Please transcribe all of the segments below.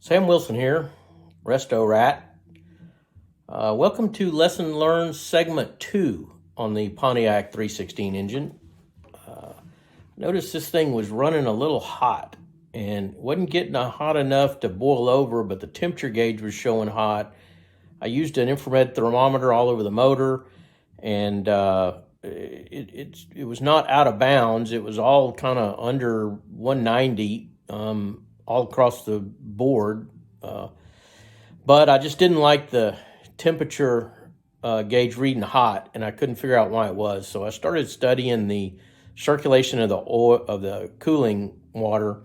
Sam Wilson here, Resto-Rat. Welcome to Lesson Learned Segment 2 on the Pontiac 316 engine. Notice this thing was running a little hot and wasn't getting hot enough to boil over, but the temperature gauge was showing hot. I used an infrared thermometer all over the motor, and it was not out of bounds. It was all kind of under 190 all across the board, but I just didn't like the temperature gauge reading hot, and I couldn't figure out why it was. So I started studying the circulation of the oil, of the cooling water,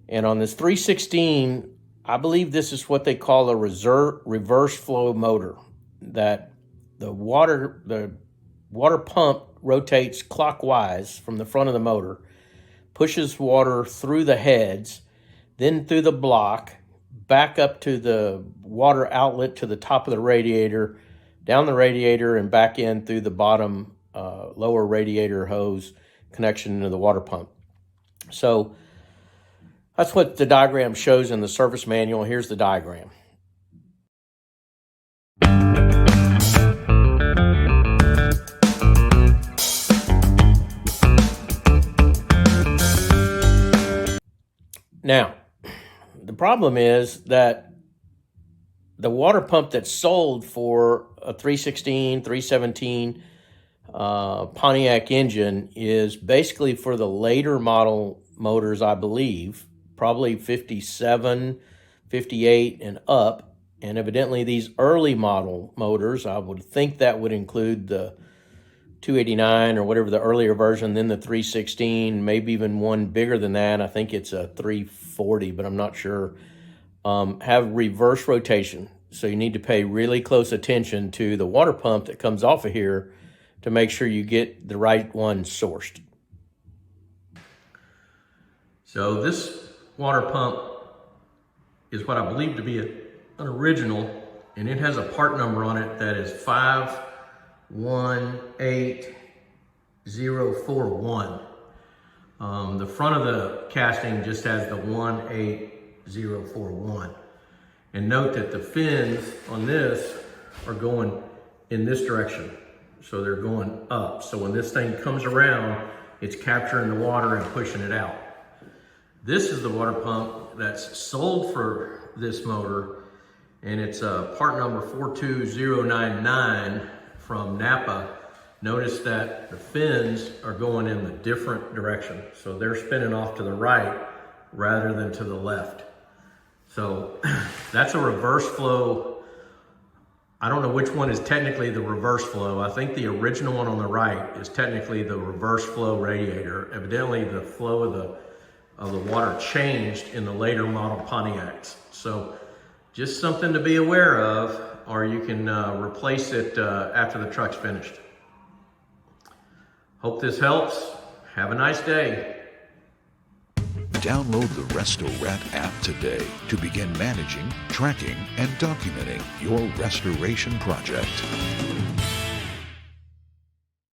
and on this 316, I believe this is what they call a reverse flow motor. That the water pump rotates clockwise from the front of the motor, pushes water through the heads, then through the block, back up to the water outlet to the top of the radiator, down the radiator, and back in through the bottom lower radiator hose connection into the water pump. So that's what the diagram shows in the service manual. Here's the diagram. Now, the problem is that the water pump that's sold for a 316, 317 Pontiac engine is basically for the later model motors, I believe, probably 57, 58 and up. And evidently these early model motors, I would think that would include the 289 or whatever the earlier version, then the 316, maybe even one bigger than that. I think it's a 340, but I'm not sure. Have reverse rotation. So you need to pay really close attention to the water pump that comes off of here to make sure you get the right one sourced. So this water pump is what I believe to be an original, and it has a part number on it that is 518041. The front of the casting just has the 18041. And note that the fins on this are going in this direction. So they're going up. So when this thing comes around, it's capturing the water and pushing it out. This is the water pump that's sold for this motor, and it's part number 42099 from NAPCO. Notice that the fins are going in the different direction. So they're spinning off to the right rather than to the left. So that's a reverse flow. I don't know which one is technically the reverse flow. I think the original one on the right is technically the reverse flow radiator. Evidently the flow of the water changed in the later model Pontiacs. So just something to be aware of, or you can replace it after the truck's finished. Hope this helps. Have a nice day. Download the Resto-Rat app today to begin managing, tracking, and documenting your restoration project.